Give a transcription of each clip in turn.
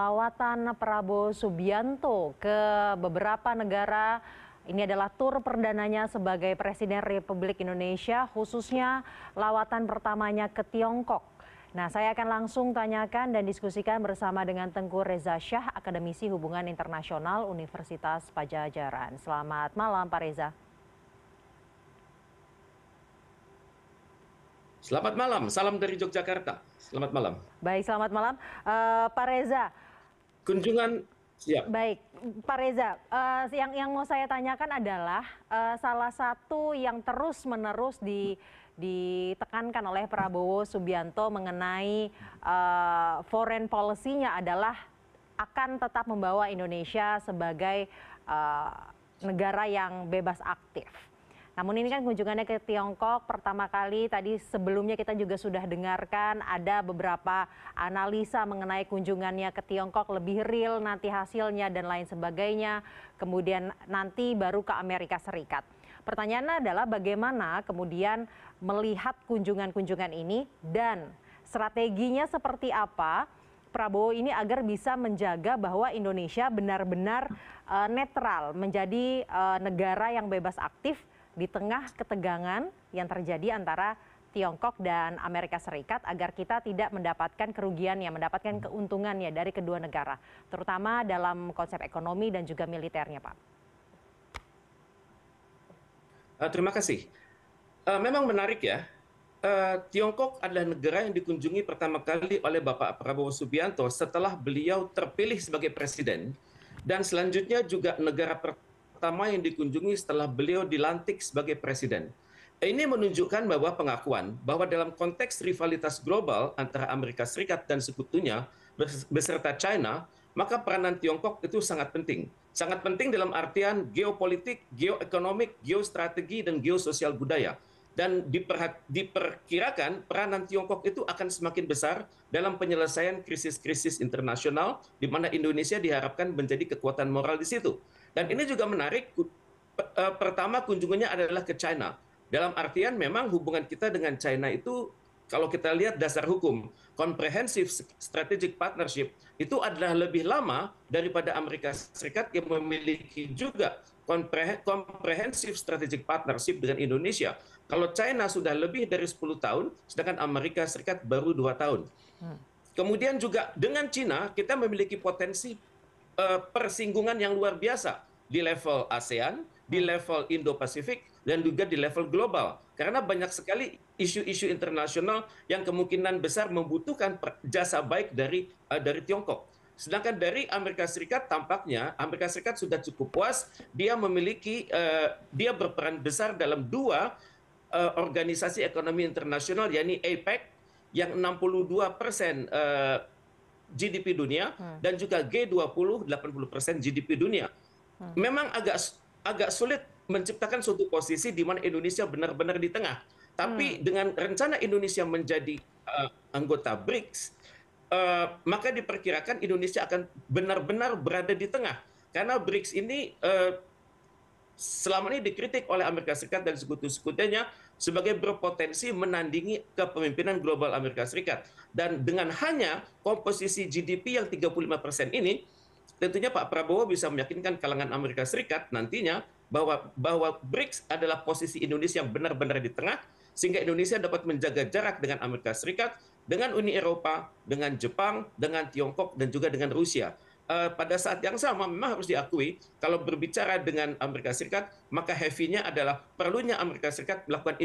lawatan Prabowo Subianto ke beberapa negara. Ini adalah tur perdananya sebagai Presiden Republik Indonesia, khususnya lawatan pertamanya ke Tiongkok. Nah, saya akan langsung tanyakan dan diskusikan bersama dengan Tengku Reza Shah, Akademisi Hubungan Internasional Universitas Padjadjaran. Selamat malam, Pak Reza. Selamat malam, salam dari Yogyakarta. Selamat malam. Baik, selamat malam. Pak Reza. Kunjungan siap. Baik, Pak Reza, yang mau saya tanyakan adalah salah satu yang terus-menerus ditekankan oleh Prabowo Subianto mengenai foreign policy-nya adalah akan tetap membawa Indonesia sebagai negara yang bebas aktif. Namun ini kan kunjungannya ke Tiongkok pertama kali, tadi sebelumnya kita juga sudah dengarkan ada beberapa analisa mengenai kunjungannya ke Tiongkok, lebih real nanti hasilnya dan lain sebagainya, kemudian nanti baru ke Amerika Serikat. Pertanyaannya adalah bagaimana kemudian melihat kunjungan-kunjungan ini dan strateginya seperti apa Prabowo ini agar bisa menjaga bahwa Indonesia benar-benar netral, menjadi negara yang bebas aktif di tengah ketegangan yang terjadi antara Tiongkok dan Amerika Serikat agar kita tidak mendapatkan kerugiannya, mendapatkan keuntungannya dari kedua negara, terutama dalam konsep ekonomi dan juga militernya, Pak. Terima kasih. Memang menarik ya, Tiongkok adalah negara yang dikunjungi pertama kali oleh Bapak Prabowo Subianto setelah beliau terpilih sebagai presiden, dan selanjutnya juga negara pertama yang dikunjungi setelah beliau dilantik sebagai presiden. Ini menunjukkan bahwa pengakuan bahwa dalam konteks rivalitas global antara Amerika Serikat dan sekutunya beserta China, maka peranan Tiongkok itu sangat penting. Sangat penting dalam artian geopolitik, geoekonomik, geostrategi, dan geososial budaya. Dan diperkirakan peranan Tiongkok itu akan semakin besar dalam penyelesaian krisis-krisis internasional, di mana Indonesia diharapkan menjadi kekuatan moral di situ. Dan ini juga menarik, pertama kunjungannya adalah ke China. Dalam artian memang hubungan kita dengan China itu, kalau kita lihat dasar hukum, Comprehensive Strategic Partnership, itu adalah lebih lama daripada Amerika Serikat yang memiliki juga Comprehensive Strategic Partnership dengan Indonesia. Kalau China sudah lebih dari 10 tahun, sedangkan Amerika Serikat baru 2 tahun. Kemudian juga dengan China, kita memiliki potensi persinggungan yang luar biasa di level ASEAN, di level Indo-Pasifik, dan juga di level global. Karena banyak sekali isu-isu internasional yang kemungkinan besar membutuhkan jasa baik dari Tiongkok. Sedangkan dari Amerika Serikat tampaknya Amerika Serikat sudah cukup puas, dia berperan besar dalam dua organisasi ekonomi internasional, yakni APEC yang 62% GDP dunia dan juga G20 80% GDP dunia. Memang agak sulit menciptakan suatu posisi di mana Indonesia benar-benar di tengah. Tapi dengan rencana Indonesia menjadi anggota BRICS, maka diperkirakan Indonesia akan benar-benar berada di tengah. Karena BRICS ini selama ini dikritik oleh Amerika Serikat dan sekutu-sekutunya sebagai berpotensi menandingi kepemimpinan global Amerika Serikat. Dan dengan hanya komposisi GDP yang 35% ini, tentunya Pak Prabowo bisa meyakinkan kalangan Amerika Serikat nantinya bahwa BRICS adalah posisi Indonesia yang benar-benar di tengah, sehingga Indonesia dapat menjaga jarak dengan Amerika Serikat, dengan Uni Eropa, dengan Jepang, dengan Tiongkok, dan juga dengan Rusia. Pada saat yang sama memang harus diakui, kalau berbicara dengan Amerika Serikat, maka heavy-nya adalah perlunya Amerika Serikat melakukan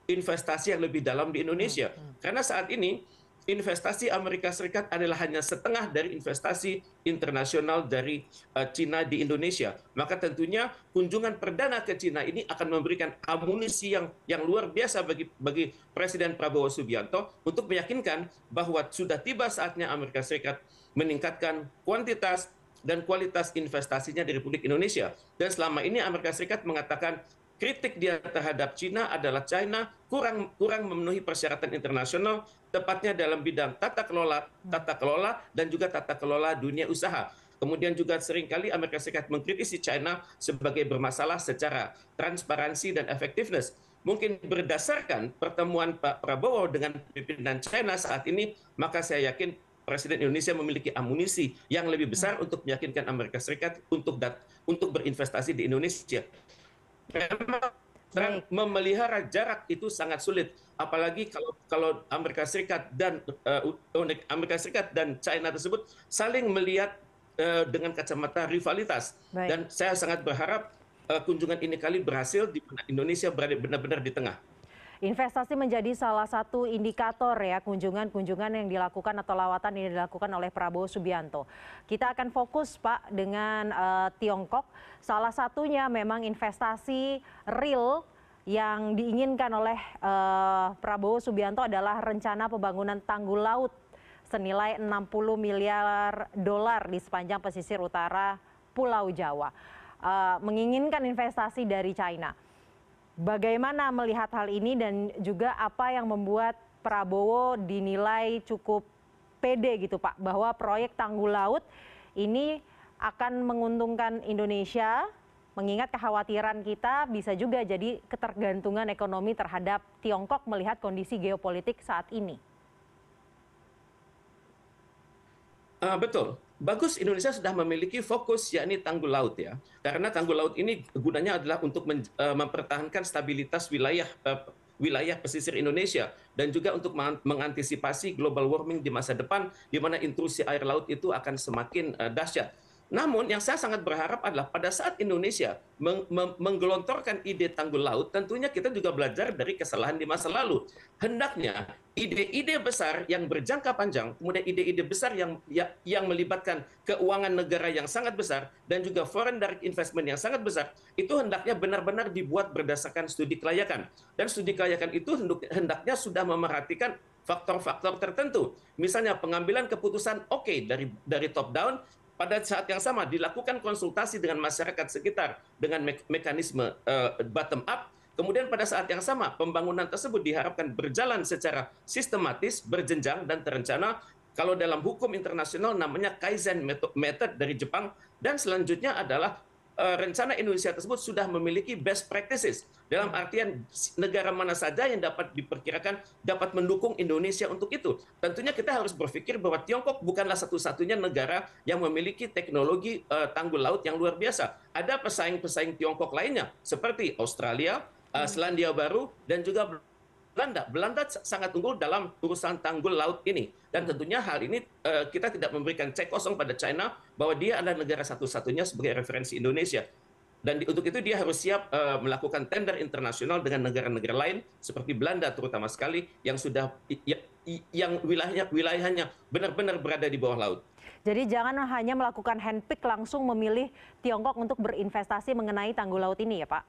investasi yang lebih dalam di Indonesia. Karena saat ini investasi Amerika Serikat adalah hanya setengah dari investasi internasional dari China di Indonesia. Maka tentunya kunjungan perdana ke China ini akan memberikan amunisi yang luar biasa bagi Presiden Prabowo Subianto untuk meyakinkan bahwa sudah tiba saatnya Amerika Serikat meningkatkan kuantitas dan kualitas investasinya di Republik Indonesia. Dan selama ini Amerika Serikat mengatakan kritik dia terhadap China adalah China kurang memenuhi persyaratan internasional, tepatnya dalam bidang tata kelola dan juga tata kelola dunia usaha. Kemudian juga seringkali Amerika Serikat mengkritisi China sebagai bermasalah secara transparansi dan effectiveness. Mungkin berdasarkan pertemuan Pak Prabowo dengan pimpinan China saat ini, maka saya yakin Presiden Indonesia memiliki amunisi yang lebih besar untuk meyakinkan Amerika Serikat untuk berinvestasi di Indonesia. Memang Baik. memelihara jarak itu sangat sulit, apalagi kalau Amerika Serikat dan China tersebut saling melihat dengan kacamata rivalitas. Baik. Dan saya sangat berharap kunjungan ini kali berhasil di mana Indonesia berada benar-benar di tengah. Investasi menjadi salah satu indikator ya kunjungan-kunjungan yang dilakukan atau lawatan yang dilakukan oleh Prabowo Subianto. Kita akan fokus Pak dengan Tiongkok. Salah satunya memang investasi real yang diinginkan oleh Prabowo Subianto adalah rencana pembangunan tanggul laut senilai 60 miliar dolar di sepanjang pesisir utara Pulau Jawa. Menginginkan investasi dari China. Bagaimana melihat hal ini dan juga apa yang membuat Prabowo dinilai cukup pede gitu Pak, bahwa proyek tanggul laut ini akan menguntungkan Indonesia, mengingat kekhawatiran kita bisa juga jadi ketergantungan ekonomi terhadap Tiongkok melihat kondisi geopolitik saat ini. Betul. Bagus Indonesia sudah memiliki fokus yakni tanggul laut ya. Karena tanggul laut ini gunanya adalah untuk mempertahankan stabilitas wilayah pesisir Indonesia dan juga untuk mengantisipasi global warming di masa depan di mana intrusi air laut itu akan semakin dahsyat. Namun yang saya sangat berharap adalah pada saat Indonesia menggelontorkan ide tanggul laut, tentunya kita juga belajar dari kesalahan di masa lalu. Hendaknya ide-ide besar yang berjangka panjang, kemudian ide-ide besar yang melibatkan keuangan negara yang sangat besar dan juga foreign direct investment yang sangat besar, itu hendaknya benar-benar dibuat berdasarkan studi kelayakan. Dan studi kelayakan itu hendaknya sudah memerhatikan faktor-faktor tertentu. Misalnya pengambilan keputusan dari top down. Pada saat yang sama dilakukan konsultasi dengan masyarakat sekitar dengan mekanisme bottom up. Kemudian pada saat yang sama pembangunan tersebut diharapkan berjalan secara sistematis, berjenjang dan terencana. Kalau dalam hukum internasional namanya Kaizen method dari Jepang, dan selanjutnya adalah rencana Indonesia tersebut sudah memiliki best practices. Dalam artian negara mana saja yang dapat diperkirakan dapat mendukung Indonesia untuk itu. Tentunya kita harus berpikir bahwa Tiongkok bukanlah satu-satunya negara yang memiliki teknologi tanggul laut yang luar biasa. Ada pesaing-pesaing Tiongkok lainnya seperti Australia, Selandia Baru, dan juga Belanda. Belanda sangat unggul dalam urusan tanggul laut ini. Dan tentunya hal ini kita tidak memberikan cek kosong pada China bahwa dia adalah negara satu-satunya sebagai referensi Indonesia. Dan untuk itu dia harus siap melakukan tender internasional dengan negara-negara lain seperti Belanda terutama sekali yang sudah yang wilayahnya benar-benar berada di bawah laut. Jadi jangan hanya melakukan handpick langsung memilih Tiongkok untuk berinvestasi mengenai tanggul laut ini ya Pak?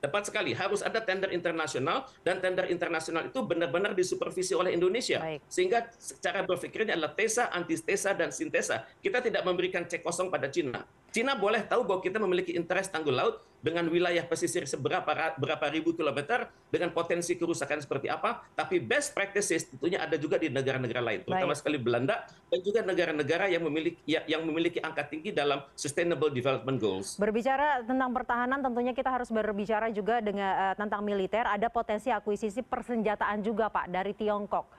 Tepat sekali, harus ada tender internasional dan tender internasional itu benar-benar disupervisi oleh Indonesia. Baik. Sehingga cara berpikirnya adalah tesa, antitesa, dan sintesa. Kita tidak memberikan cek kosong pada Cina. Cina boleh tahu bahwa kita memiliki interest tanggul laut dengan wilayah pesisir berapa ribu kilometer dengan potensi kerusakan seperti apa, tapi best practices tentunya ada juga di negara-negara lain, terutama sekali Belanda dan juga negara-negara yang memiliki angka tinggi dalam Sustainable Development Goals. Berbicara tentang pertahanan, tentunya kita harus berbicara juga dengan tentang militer. Ada potensi akuisisi persenjataan juga Pak dari Tiongkok.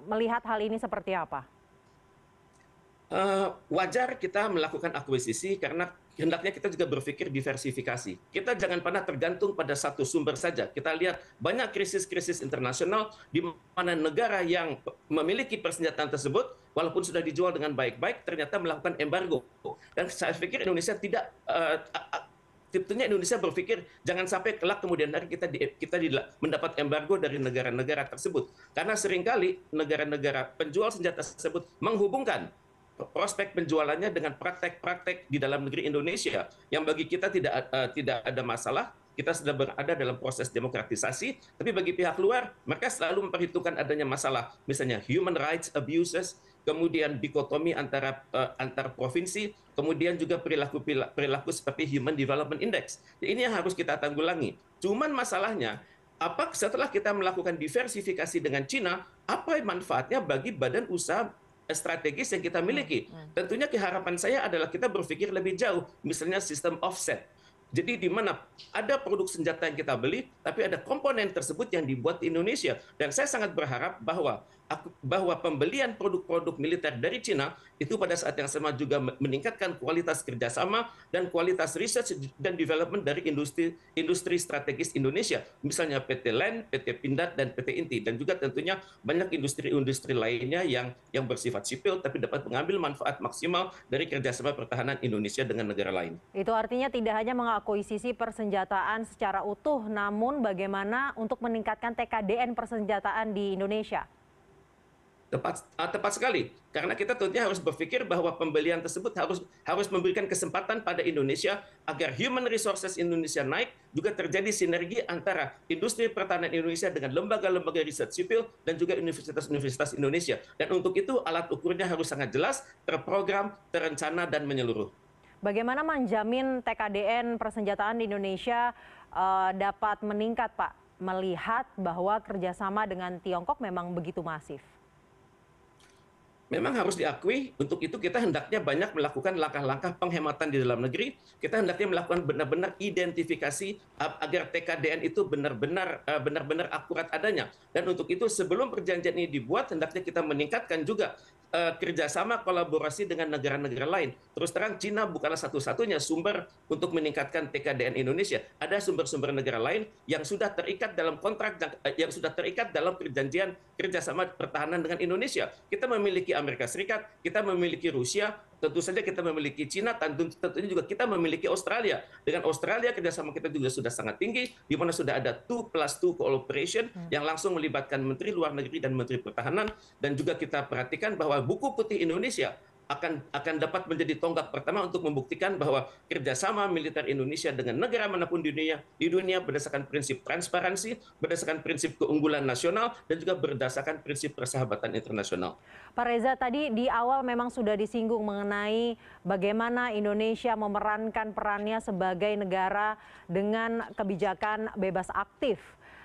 Melihat hal ini seperti apa? Wajar kita melakukan akuisisi karena hendaknya kita juga berpikir diversifikasi. Kita jangan pernah tergantung pada satu sumber saja. Kita lihat banyak krisis-krisis internasional di mana negara yang memiliki persenjataan tersebut, walaupun sudah dijual dengan baik-baik, ternyata melakukan embargo. Dan saya pikir Indonesia tidak tentunya Indonesia berpikir jangan sampai kelak kemudian hari kita mendapat embargo dari negara-negara tersebut. Karena seringkali negara-negara penjual senjata tersebut menghubungkan prospek penjualannya dengan praktek-praktek di dalam negeri Indonesia yang bagi kita tidak ada masalah. Kita sudah berada dalam proses demokratisasi, tapi bagi pihak luar mereka selalu memperhitungkan adanya masalah, misalnya human rights abuses, kemudian dikotomi antar provinsi, kemudian juga perilaku seperti Human Development Index. Ini yang harus kita tanggulangi. Cuman masalahnya setelah kita melakukan diversifikasi dengan Cina, apa manfaatnya bagi badan usaha strategis yang kita miliki? Tentunya harapan saya adalah kita berpikir lebih jauh, misalnya sistem offset. Jadi di mana ada produk senjata yang kita beli, tapi ada komponen tersebut yang dibuat di Indonesia. Dan saya sangat berharap bahwa bahwa pembelian produk-produk militer dari Cina itu pada saat yang sama juga meningkatkan kualitas kerjasama dan kualitas research dan development dari industri strategis Indonesia, misalnya PT LEN, PT Pindad, dan PT Inti, dan juga tentunya banyak industri-industri lainnya yang bersifat sipil tapi dapat mengambil manfaat maksimal dari kerjasama pertahanan Indonesia dengan negara lain. Itu artinya tidak hanya mengakuisisi persenjataan secara utuh, namun bagaimana untuk meningkatkan TKDN persenjataan di Indonesia? Tepat sekali, karena kita tentunya harus berpikir bahwa pembelian tersebut harus memberikan kesempatan pada Indonesia agar human resources Indonesia naik, juga terjadi sinergi antara industri pertahanan Indonesia dengan lembaga-lembaga riset sipil dan juga universitas-universitas Indonesia. Dan untuk itu alat ukurnya harus sangat jelas, terprogram, terencana, dan menyeluruh. Bagaimana menjamin TKDN persenjataan di Indonesia dapat meningkat, Pak, melihat bahwa kerjasama dengan Tiongkok memang begitu masif? Memang harus diakui, untuk itu kita hendaknya banyak melakukan langkah-langkah penghematan di dalam negeri. Kita hendaknya melakukan benar-benar identifikasi agar TKDN itu benar-benar akurat adanya. Dan untuk itu sebelum perjanjian ini dibuat, hendaknya kita meningkatkan juga kerjasama kolaborasi dengan negara-negara lain. Terus terang, Cina bukanlah satu-satunya sumber untuk meningkatkan TKDN Indonesia. Ada sumber-sumber negara lain yang sudah terikat dalam kontrak, yang sudah terikat dalam perjanjian kerjasama pertahanan dengan Indonesia. Kita memiliki Amerika Serikat, kita memiliki Rusia, tentu saja kita memiliki Cina, tentunya juga kita memiliki Australia. Dengan Australia kerjasama kita juga sudah sangat tinggi, di mana sudah ada 2+2 cooperation yang langsung melibatkan Menteri Luar Negeri dan Menteri Pertahanan, dan juga kita perhatikan bahwa buku putih Indonesia akan dapat menjadi tonggak pertama untuk membuktikan bahwa kerjasama militer Indonesia dengan negara manapun di dunia berdasarkan prinsip transparansi, berdasarkan prinsip keunggulan nasional, dan juga berdasarkan prinsip persahabatan internasional. Pak Reza, tadi di awal memang sudah disinggung mengenai bagaimana Indonesia memerankan perannya sebagai negara dengan kebijakan bebas aktif.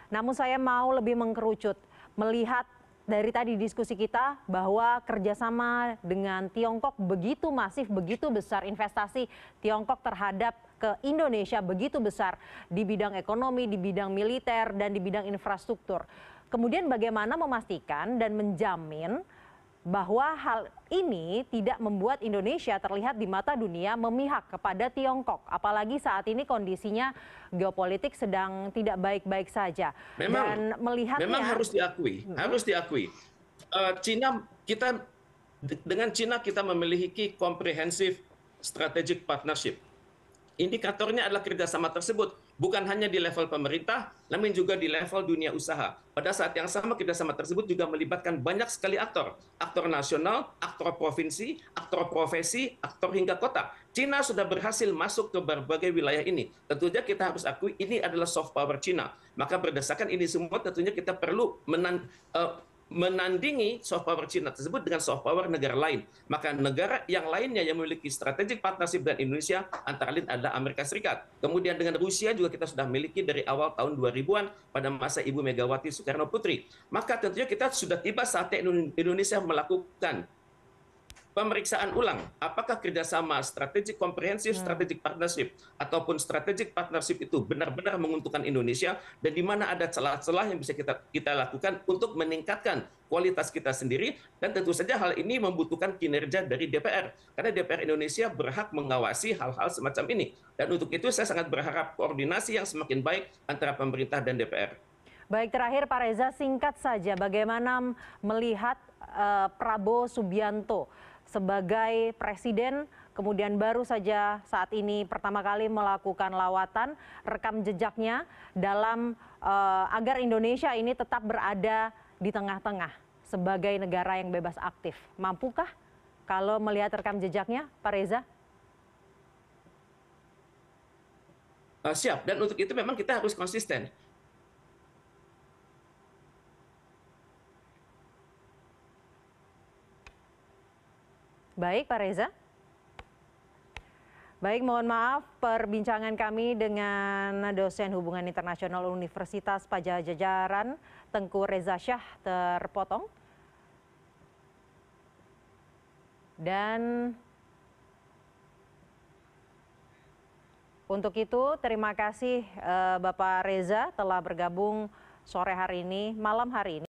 Namun saya mau lebih mengkerucut, melihat dari tadi diskusi kita bahwa kerjasama dengan Tiongkok begitu masif, begitu besar, investasi Tiongkok terhadap ke Indonesia begitu besar di bidang ekonomi, di bidang militer, dan di bidang infrastruktur. Kemudian bagaimana memastikan dan menjamin bahwa hal ini tidak membuat Indonesia terlihat di mata dunia memihak kepada Tiongkok. Apalagi saat ini kondisinya geopolitik sedang tidak baik-baik saja. Dan melihatnya, memang harus diakui. Dengan Cina kita memiliki comprehensive strategic partnership. Indikatornya adalah kerjasama tersebut bukan hanya di level pemerintah, namun juga di level dunia usaha. Pada saat yang sama, kerjasama tersebut juga melibatkan banyak sekali aktor nasional, aktor provinsi, aktor profesi, aktor hingga kota. Cina sudah berhasil masuk ke berbagai wilayah ini. Tentunya kita harus akui ini adalah soft power Cina. Maka berdasarkan ini semua, tentunya kita perlu menandingi soft power Cina tersebut dengan soft power negara lain. Maka negara yang lainnya yang memiliki strategic partnership dengan Indonesia antara lain adalah Amerika Serikat. Kemudian dengan Rusia juga kita sudah miliki dari awal tahun 2000-an pada masa Ibu Megawati Soekarno Putri. Maka tentunya kita sudah tiba saatnya Indonesia melakukan pemeriksaan ulang apakah kerjasama strategic comprehensive strategic partnership ataupun strategic partnership itu benar-benar menguntungkan Indonesia, dan di mana ada celah-celah yang bisa kita lakukan untuk meningkatkan kualitas kita sendiri. Dan tentu saja hal ini membutuhkan kinerja dari DPR, karena DPR Indonesia berhak mengawasi hal-hal semacam ini, dan untuk itu saya sangat berharap koordinasi yang semakin baik antara pemerintah dan DPR. Baik, terakhir Pak Reza, singkat saja bagaimana melihat Prabowo Subianto sebagai presiden, kemudian baru saja saat ini pertama kali melakukan lawatan, rekam jejaknya dalam agar Indonesia ini tetap berada di tengah-tengah sebagai negara yang bebas aktif. Mampukah kalau melihat rekam jejaknya, Pak Reza? Siap, dan untuk itu memang kita harus konsisten. Baik, Pak Reza. Baik, mohon maaf perbincangan kami dengan dosen hubungan internasional Universitas Padjadjaran, Tengku Reza Shah, terpotong. Dan untuk itu terima kasih Bapak Reza telah bergabung sore hari ini, malam hari ini.